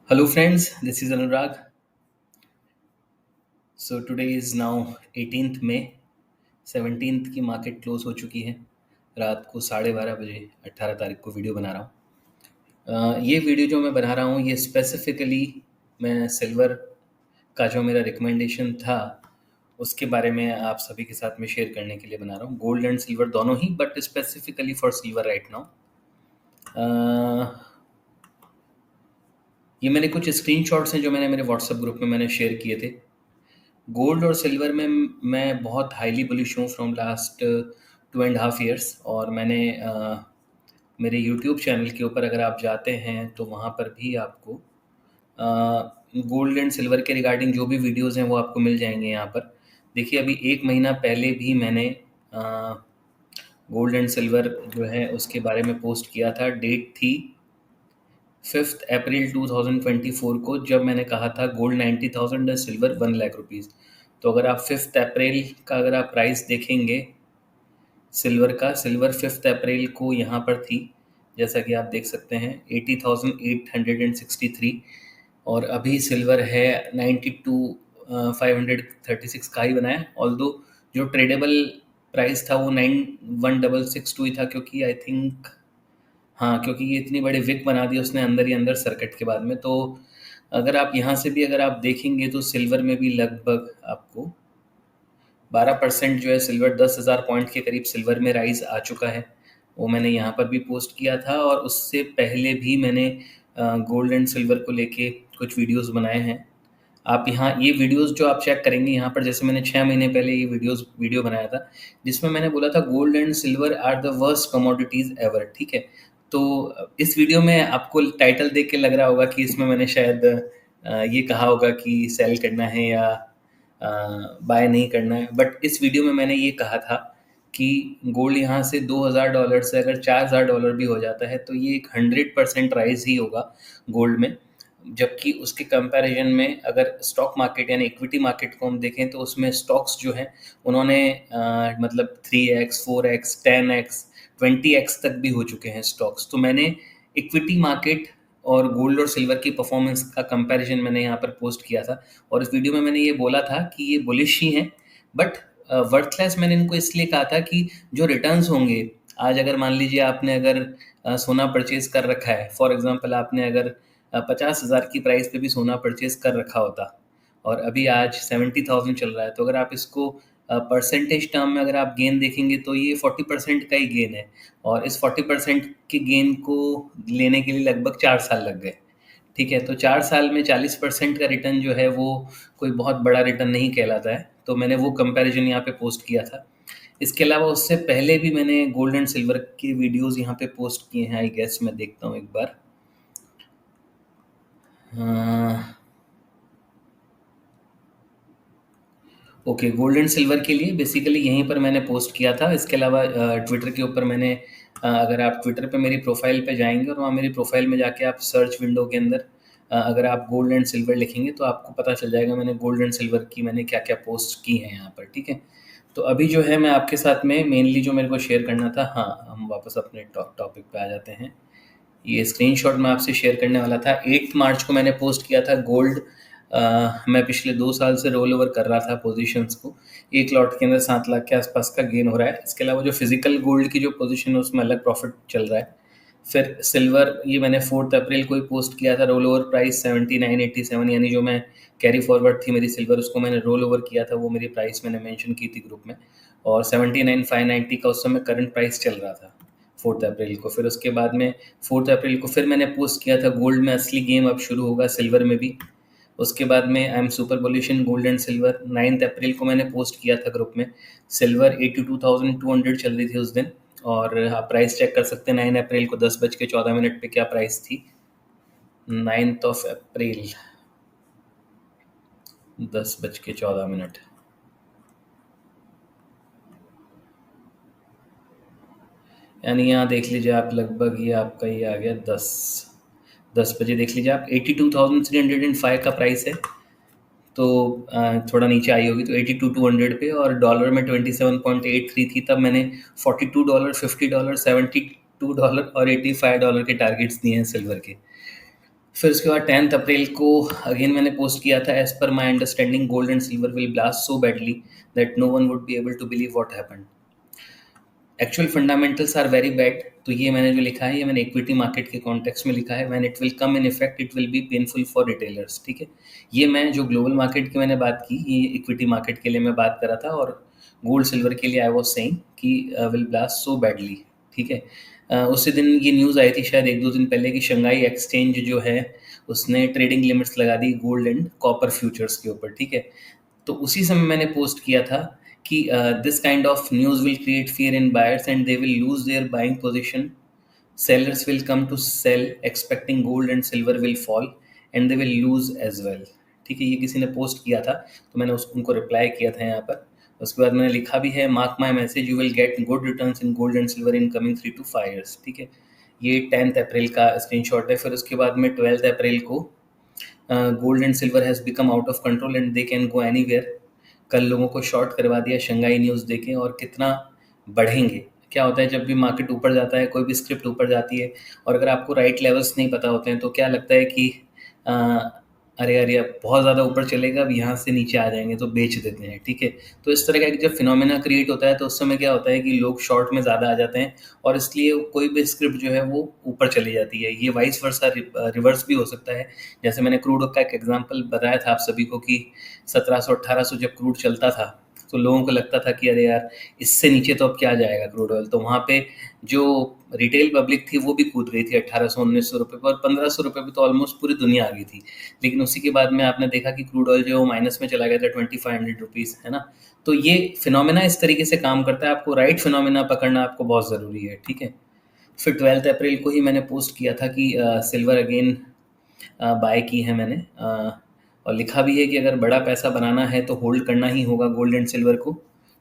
Hello friends, this is Anurag. So today is now 18th May, 17th की market close हो चुकी है। रात को 12:30 बजे 18 तारीख को वीडियो बना रहा हूँ। ये वीडियो जो मैं बना रहा हूँ ये स्पेसिफिकली मैं सिल्वर का जो मेरा रिकमेंडेशन था उसके बारे में आप सभी के साथ में शेयर करने के लिए बना रहा हूँ। गोल्ड एंड सिल्वर दोनों ही, but specifically for silver right now. ये मेरे कुछ स्क्रीनशॉट्स हैं जो मैंने मेरे व्हाट्सएप ग्रुप में मैंने शेयर किए थे। गोल्ड और सिल्वर में मैं बहुत हाईली बुलिश हूँ फ्रॉम लास्ट 2.5 years। और मैंने मेरे यूट्यूब चैनल के ऊपर अगर आप जाते हैं तो वहाँ पर भी आपको गोल्ड एंड सिल्वर के रिगार्डिंग जो भी वीडियोस हैं वो आपको मिल जाएंगे यहाँ पर। देखिए, अभी 1 महीना पहले भी मैंने गोल्ड एंड सिल्वर जो है उसके बारे में पोस्ट किया था। डेट थी 5 अप्रैल 2024 को, जब मैंने कहा था गोल्ड 90,000 और सिल्वर 1 लाख रुपीज़। तो अगर आप 5 अप्रैल का अगर आप प्राइस देखेंगे सिल्वर 5 अप्रैल को यहाँ पर थी, जैसा कि आप देख सकते हैं 80,863। और अभी सिल्वर है 92,536 का ही बनाया। ऑल्दो जो ट्रेडेबल प्राइस था वो 91,662 ही था, क्योंकि आई थिंक हाँ, क्योंकि ये इतनी बड़ी विक बना दी उसने अंदर ही अंदर सर्किट के बाद में। तो अगर आप यहाँ से भी अगर आप देखेंगे तो सिल्वर में भी लगभग आपको 12% जो है सिल्वर 10,000 पॉइंट के करीब सिल्वर में राइज आ चुका है। वो मैंने यहाँ पर भी पोस्ट किया था, और उससे पहले भी मैंने गोल्ड एंड सिल्वर को लेके कुछ वीडियोस बनाए हैं। आप यहाँ ये वीडियोस जो आप चेक करेंगे यहाँ पर, जैसे मैंने 6 महीने पहले ये वीडियो बनाया था जिसमें मैंने बोला था gold and silver are the worst commodities ever. ठीक है, तो इस वीडियो में आपको टाइटल देख के लग रहा होगा कि इसमें मैंने शायद ये कहा होगा कि सेल करना है या बाय नहीं करना है। बट इस वीडियो में मैंने ये कहा था कि गोल्ड यहाँ से $2,000 से अगर $4,000 भी हो जाता है तो ये एक 100% राइज ही होगा गोल्ड में। जबकि उसके कंपैरिजन में अगर स्टॉक मार्केट यानी इक्विटी मार्केट को हम देखें तो उसमें स्टॉक्स जो हैं उन्होंने मतलब 3x 4x 10x 20x तक भी हो चुके हैं स्टॉक्स। तो मैंने इक्विटी मार्केट और गोल्ड और सिल्वर की परफॉर्मेंस का कंपैरिजन मैंने यहाँ पर पोस्ट किया था, और इस वीडियो में मैंने ये बोला था कि ये बुलिश ही हैं, बट वर्थलेस मैंने इनको इसलिए कहा था कि जो रिटर्न्स होंगे, आज अगर मान लीजिए आपने अगर सोना परचेज कर रखा है, फॉर एग्जांपल आपने अगर 50,000 की प्राइस पे भी सोना परचेज कर रखा होता और अभी आज 70,000 चल रहा है, तो अगर आप इसको परसेंटेज टर्म में अगर आप गेन देखेंगे तो ये 40% का ही गेन है। और इस 40% के गेन को लेने के लिए लगभग 4 साल लग गए। ठीक है, तो 4 साल में 40% का रिटर्न जो है वो कोई बहुत बड़ा रिटर्न नहीं कहलाता है। तो मैंने वो कंपैरिजन यहाँ पे पोस्ट किया था। इसके अलावा उससे पहले भी मैंने गोल्ड एंड सिल्वर के वीडियोस यहाँ पे पोस्ट किए हैं। आई गेस मैं देखता हूँ एक बार। ओके, गोल्ड एंड सिल्वर के लिए बेसिकली यहीं पर मैंने पोस्ट किया था। इसके अलावा ट्विटर के ऊपर मैंने अगर आप ट्विटर पे मेरी प्रोफाइल पे जाएंगे और वहाँ मेरी प्रोफाइल में जाके आप सर्च विंडो के अंदर अगर आप गोल्ड एंड सिल्वर लिखेंगे तो आपको पता चल जाएगा मैंने गोल्ड एंड सिल्वर की मैंने क्या क्या पोस्ट की हैं यहाँ पर। ठीक है, तो अभी जो है मैं आपके साथ में मेनली जो मेरे को शेयर करना था, हाँ हम वापस अपने टॉपिक पे आ जाते हैं। ये स्क्रीनशॉट मैं आपसे शेयर करने वाला था। 8 मार्च को मैंने पोस्ट किया था गोल्ड। मैं पिछले 2 साल से रोल ओवर कर रहा था पोजीशंस को। एक लॉट के अंदर 7 लाख के आसपास का गेन हो रहा है। इसके अलावा जो फिजिकल गोल्ड की जो पोजीशन है उसमें अलग प्रॉफिट चल रहा है। फिर सिल्वर, ये मैंने 4 अप्रैल को ही पोस्ट किया था। रोल ओवर प्राइस 79.87, यानी जो मैं कैरी फॉरवर्ड थी मेरी सिल्वर उसको मैंने रोल ओवर किया था, वो मेरी प्राइस मैंने मेंशन की थी ग्रुप में। और 79,590 का उस समय करंट प्राइस चल रहा था 4 अप्रैल को। फिर उसके बाद में 4 अप्रैल को फिर मैंने पोस्ट किया था गोल्ड में असली गेम अब शुरू होगा सिल्वर में भी। उसके बाद में I am super bullish in gold and silver. 9 अप्रैल को मैंने पोस्ट किया था ग्रुप में। सिल्वर 82,200 चल रही थी उस दिन, और आप प्राइस चेक कर सकते हैं 9 अप्रैल को 10:14 पे क्या प्राइस थी। 9 अप्रैल 10:14। यानी यहाँ देख लीजिए आप, लगभग ये आपका ये आ गया 10 बजे। देख लीजिए आप 82,305 का प्राइस है। तो थोड़ा नीचे आई होगी तो 82,200 पे, और डॉलर में 27.83 थी तब मैंने $42 $50 $72 और $85 के टारगेट्स दिए हैं सिल्वर के। फिर उसके बाद 10th अप्रैल को अगेन मैंने पोस्ट किया था, as per my understanding gold and silver will blast so badly that no one would be able to believe what happened. Actual fundamentals are very bad. तो ये मैंने जो लिखा है ये मैंने इक्विटी मार्केट के कॉन्टेक्स्ट में लिखा है। When it will come in effect it will be painful for retailers. ठीक है, ये मैं जो ग्लोबल मार्केट की मैंने बात की, ये इक्विटी मार्केट के लिए मैं बात कर रहा था, और गोल्ड सिल्वर के लिए आई वॉज सेइंग कि विल ब्लास्ट सो बैडली। ठीक है, उसी दिन ये न्यूज़ आई थी शायद एक दो दिन पहले कि शंघाई एक्सचेंज जो है उसने ट्रेडिंग लिमिट्स लगा दी गोल्ड एंड कॉपर फ्यूचर्स के ऊपर। ठीक है, तो उसी समय मैंने पोस्ट किया था कि this kind of news will create fear in buyers and they will lose their buying position. Sellers will come to sell expecting gold and silver will fall and they will lose as well। ठीक है, ये किसी ने post किया था तो मैंने उनको रिप्लाई किया था यहाँ पर। उसके बाद मैंने लिखा भी है, mark my message you will get good returns in gold and silver in coming 3 to 5 years। ठीक है, ये 10th अप्रैल का स्क्रीनशॉट है। फिर उसके बाद में 12th अप्रैल को gold and silver has become out of control and they can go anywhere. कल लोगों को शॉर्ट करवा दिया शंघाई न्यूज़ देके, और कितना बढ़ेंगे। क्या होता है जब भी मार्केट ऊपर जाता है, कोई भी स्क्रिप्ट ऊपर जाती है, और अगर आपको राइट लेवल्स नहीं पता होते हैं तो क्या लगता है कि अरे अरे अब बहुत ज़्यादा ऊपर चलेगा, अब यहाँ से नीचे आ जाएंगे तो बेच देते हैं। ठीक है, तो इस तरह का एक जब फिनोमेना क्रिएट होता है तो उस समय क्या होता है कि लोग शॉर्ट में ज़्यादा आ जाते हैं, और इसलिए कोई भी स्क्रिप्ट जो है वो ऊपर चली जाती है। ये वाइस वर्सा रिवर्स भी हो सकता है। जैसे मैंने क्रूड का एक एग्जाम्पल बताया था आप सभी को कि 1700-1800 जब क्रूड चलता था तो लोगों को लगता था कि अरे यार इससे नीचे तो अब क्या जाएगा क्रूड ऑयल। तो वहाँ पे जो रिटेल पब्लिक थी वो भी कूद गई थी 1800-1900 रुपये पर, और 1500 रुपये पे तो ऑलमोस्ट पूरी दुनिया आ गई थी। लेकिन उसी के बाद में आपने देखा कि क्रूड ऑयल जो है वो माइनस में चला गया था 2500 रुपीज़, है ना। तो ये फिनोमेना इस तरीके से काम करता है, आपको राइट फिनोमेना पकड़ना आपको बहुत ज़रूरी है। ठीक है, फिर 12th अप्रैल को ही मैंने पोस्ट किया था कि सिल्वर अगेन बाय की है मैंने, और लिखा भी है कि अगर बड़ा पैसा बनाना है तो होल्ड करना ही होगा गोल्ड एंड सिल्वर को।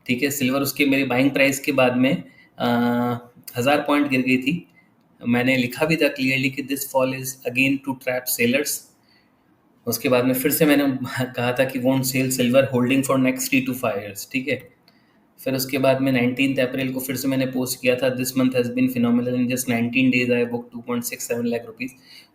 ठीक है, सिल्वर उसके मेरी बाइंग प्राइस के बाद में 1000 पॉइंट गिर गई थी। मैंने लिखा भी था क्लियरली कि this fall is again to trap sellers. उसके बाद में फिर से मैंने कहा था कि won't sell silver holding for next 3 to 5 years। ठीक है, फिर उसके बाद में 19th अप्रैल को फिर से मैंने पोस्ट किया था, this month has been phenomenal in just 19 days I book 2.67 lakh rupees.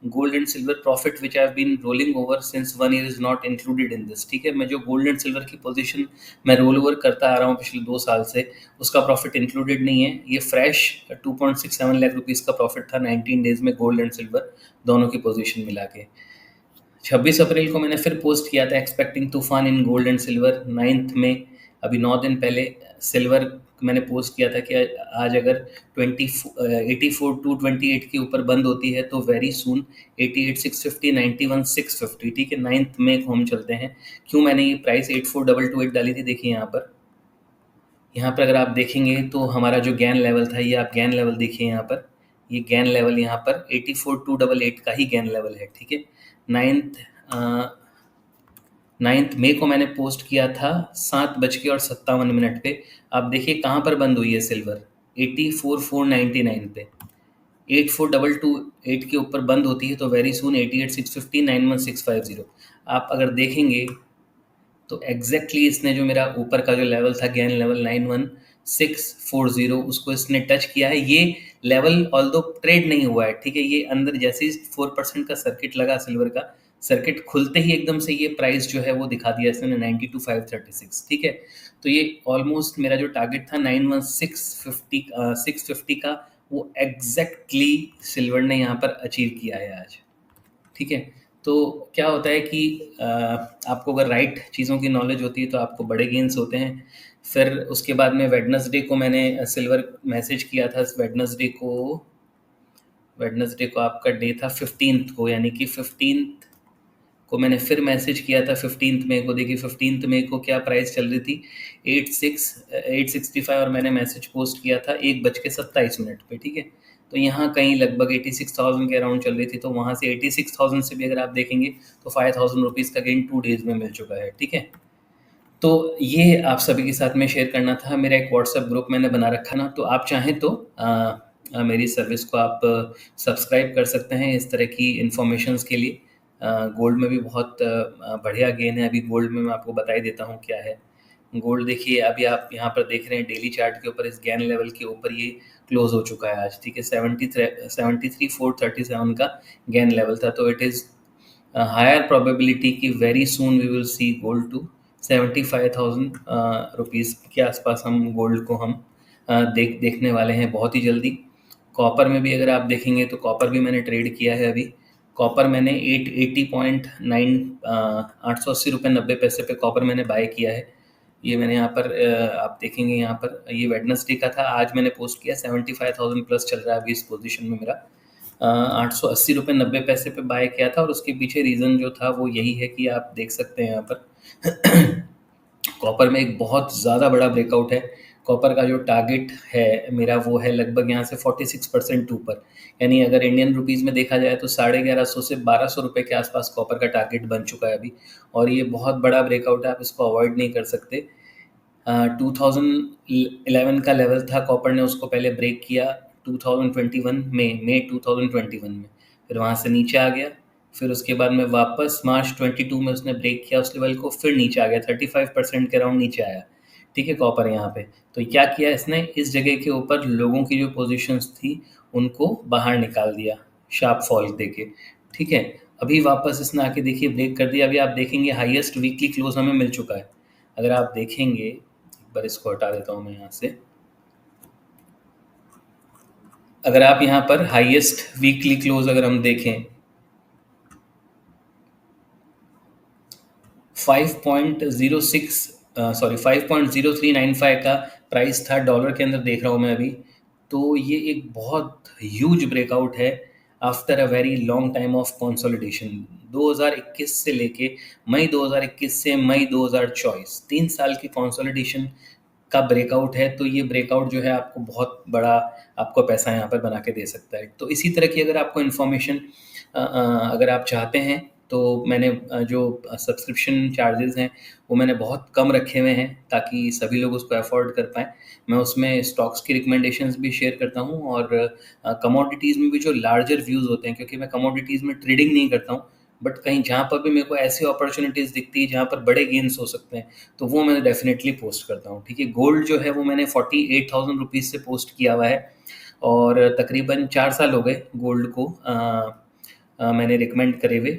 Gold and silver profit which I have been rolling over since 1 year is not included in this. ठीक है, मैं जो गोल्ड एंड सिल्वर की position मैं roll over करता आ रहा हूँ पिछले 2 साल से, उसका प्रॉफिट इंक्लूडेड नहीं है। ये फ्रेश 2.67 लाख रुपीज़ का प्रॉफिट था 19 days में गोल्ड एंड सिल्वर दोनों की पोजिशन मिला के। 26 अप्रैल को मैंने फिर पोस्ट किया था एक्सपेक्टिंग तूफान in gold and silver. 9th में अभी 9 दिन पहले सिल्वर मैंने पोस्ट किया था कि आज अगर 84 के ऊपर बंद होती है तो वेरी सून 88,650 91,650। ठीक है, 9th में को हम चलते हैं। क्यों मैंने ये प्राइस 84,228 डाली थी, देखिए यहाँ पर अगर आप देखेंगे तो हमारा जो गैन लेवल था, ये आप गैन लेवल देखिए यहाँ पर, ये गैन लेवल यहाँ पर 84,288 का ही गैन लेवल है। ठीक है, 9th मई को मैंने पोस्ट किया था 7:57 पे। आप देखिए कहाँ पर बंद हुई है सिल्वर, 84,499 पे। 84,228 के ऊपर बंद होती है तो वेरी सून 88,650 91,650। आप अगर देखेंगे तो एग्जैक्टली इसने जो मेरा ऊपर का जो लेवल था गैन लेवल 91,640 उसको इसने टच किया है। ये लेवल ऑल्दो ट्रेड नहीं हुआ है। ठीक है, ये अंदर जैसे ही 4% का सर्किट लगा सिल्वर का, सर्किट खुलते ही एकदम से ये प्राइस जो है वो दिखा दिया इसने 92,536। ठीक है, तो ये ऑलमोस्ट मेरा जो टारगेट था 91,650 का, वो एग्जैक्टली सिल्वर ने यहाँ पर अचीव किया है आज। ठीक है, तो क्या होता है कि आपको अगर राइट चीज़ों की नॉलेज होती है तो आपको बड़े गेन्स होते हैं। फिर उसके बाद में वेडनेसडे को मैंने सिल्वर मैसेज किया था। वेडनेसडे को आपका डे था 15th को, यानी कि 15th को मैंने फिर मैसेज किया था 15th मई को। देखिए 15th मई को क्या प्राइस चल रही थी 865, और मैंने मैसेज पोस्ट किया था 1:27 पे। ठीक है, तो यहाँ कहीं लगभग 86,000 के अराउंड चल रही थी, तो वहाँ से 86,000 से भी अगर आप देखेंगे तो 5,000 रुपीज़ का गेन 2 days में मिल चुका है। ठीक है, तो ये आप सभी के साथ में शेयर करना था। मेरा एक व्हाट्सएप ग्रुप मैंने बना रखा ना, तो आप चाहें तो मेरी सर्विस को आप सब्सक्राइब कर सकते हैं इस तरह की इन्फॉर्मेशंस के लिए। गोल्ड में भी बहुत बढ़िया गेन है। अभी गोल्ड में मैं आपको बता ही देता हूँ क्या है। गोल्ड देखिए अभी आप यहाँ पर देख रहे हैं डेली चार्ट के ऊपर इस गैन लेवल के ऊपर ये क्लोज हो चुका है आज। ठीक है, 73,437 का गैन लेवल था, तो इट इज़ हायर प्रोबेबिलिटी कि very soon we will see gold to 75,000 rupees के आसपास हम गोल्ड को हम देखने वाले हैं बहुत ही जल्दी। कॉपर में भी अगर आप देखेंगे तो कॉपर भी मैंने ट्रेड किया है अभी। कॉपर मैंने 880.9 880 रुपये 90 पैसे पे कॉपर मैंने बाय किया है। ये मैंने यहाँ पर आप देखेंगे यहाँ पर ये वेडनेसडे का था, आज मैंने पोस्ट किया 75,000 प्लस चल रहा है अभी इस पोजीशन में मेरा। 880 रुपये 90 पैसे पे बाय किया था और उसके पीछे रीज़न जो था वो यही है कि आप देख सकते हैं यहाँ पर कॉपर में एक बहुत ज़्यादा बड़ा ब्रेकआउट है। कॉपर का जो टारगेट है मेरा वो है लगभग यहाँ से 46% ऊपर, यानी अगर इंडियन रुपीज़ में देखा जाए तो 1150 से 1200 रुपये के आसपास कॉपर का टारगेट बन चुका है अभी, और ये बहुत बड़ा ब्रेकआउट है, आप इसको अवॉइड नहीं कर सकते। 2011 का लेवल था, कॉपर ने उसको पहले ब्रेक किया 2021 में, मई 2021 में, फिर वहाँ से नीचे आ गया, फिर उसके बाद में वापस मार्च 22 में उसने ब्रेक किया उस लेवल को, फिर नीचे आ गया 35% के अराउंड नीचे आया। ठीक है, कॉपर यहाँ पे तो क्या किया इसने, इस जगह के ऊपर लोगों की जो पोजीशंस थी उनको बाहर निकाल दिया शार्प फॉल देके। ठीक है, अभी वापस इसने आके देखिए ब्रेक कर दिया। अभी आप देखेंगे हाईएस्ट वीकली क्लोज हमें मिल चुका है। अगर आप देखेंगे, एक बार इसको हटा देता हूँ मैं यहाँ से, अगर आप यहाँ पर हाईएस्ट वीकली क्लोज अगर हम देखें 5.0395 का प्राइस था, डॉलर के अंदर देख रहा हूँ मैं अभी, तो ये एक बहुत ह्यूज ब्रेकआउट है after a very long time of consolidation. 2021 से लेके मई 2021 से मई 2024 3 साल की कंसोलिडेशन का ब्रेकआउट है, तो ये ब्रेकआउट जो है आपको बहुत बड़ा आपको पैसा यहाँ पर बना के दे सकता है। तो इसी तरह की अगर आपको इन्फॉर्मेशन अगर आप चाहते हैं तो मैंने जो सब्सक्रिप्शन चार्जेस हैं वो मैंने बहुत कम रखे हुए हैं ताकि सभी लोग उसको अफोर्ड कर पाएँ। मैं उसमें स्टॉक्स की रिकमेंडेशंस भी शेयर करता हूँ और कमोडिटीज़ में भी जो लार्जर व्यूज़ होते हैं, क्योंकि मैं कमोडिटीज़ में ट्रेडिंग नहीं करता हूँ, बट कहीं जहाँ पर भी मेरे को ऐसी अपॉर्चुनिटीज़ दिखती है जहाँ पर बड़े गेन्स हो सकते हैं तो वो मैं डेफिनेटली पोस्ट करता हूँ। ठीक है, गोल्ड जो है वो मैंने 48,000 रुपीज़ से पोस्ट किया हुआ है और तकरीबन 4 साल हो गए गोल्ड को मैंने रिकमेंड करे हुए,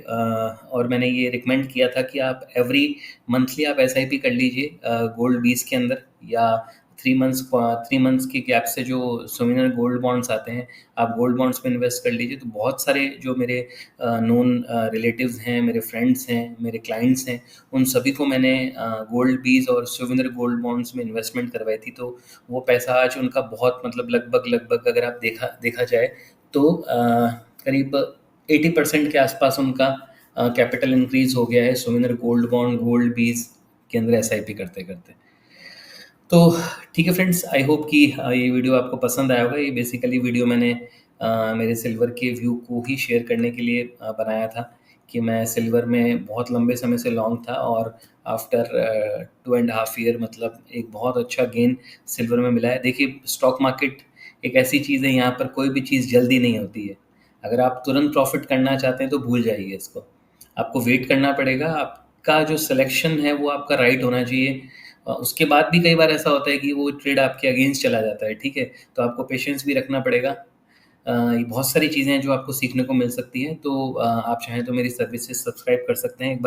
और मैंने ये रिकमेंड किया था कि आप एवरी मंथली आप एसआईपी कर लीजिए गोल्ड 20 के अंदर, या 3 मंथ्स के गैप से जो सोमिनर गोल्ड बॉन्ड्स आते हैं आप गोल्ड बॉन्ड्स में इन्वेस्ट कर लीजिए। तो बहुत सारे जो मेरे नोन रिलेटिव्स हैं, मेरे फ्रेंड्स हैं, मेरे क्लाइंट्स हैं, उन सभी को मैंने गोल्ड बीज और सोमिनर गोल्ड बॉन्ड्स में इन्वेस्टमेंट करवाई थी। तो वो पैसा आज उनका बहुत मतलब लगभग अगर आप देखा जाए तो करीब 80% के आसपास उनका कैपिटल इंक्रीज हो गया है सोमिनर गोल्ड बॉन्ड गोल्ड बीज के अंदर एसआईपी करते करते। तो ठीक है फ्रेंड्स, आई होप कि ये वीडियो आपको पसंद आया होगा। ये बेसिकली वीडियो मैंने मेरे सिल्वर के व्यू को ही शेयर करने के लिए बनाया था कि मैं सिल्वर में बहुत लंबे समय से लॉन्ग था और आफ्टर 2.5 ईयर मतलब एक बहुत अच्छा गेन सिल्वर में मिला है। देखिए, स्टॉक मार्केट एक ऐसी चीज़ है, यहाँ पर कोई भी चीज़ जल्दी नहीं होती है। अगर आप तुरंत प्रॉफिट करना चाहते हैं तो भूल जाइए इसको, आपको वेट करना पड़ेगा। आपका जो सिलेक्शन है वो आपका राइट होना चाहिए। उसके बाद भी कई बार ऐसा होता है कि वो ट्रेड आपके अगेंस्ट चला जाता है। ठीक है, तो आपको पेशेंस भी रखना पड़ेगा। ये बहुत सारी चीज़ें हैं जो आपको सीखने को मिल सकती हैं। तो आप चाहें तो मेरी सर्विसेज सब्सक्राइब कर सकते हैं। एक बार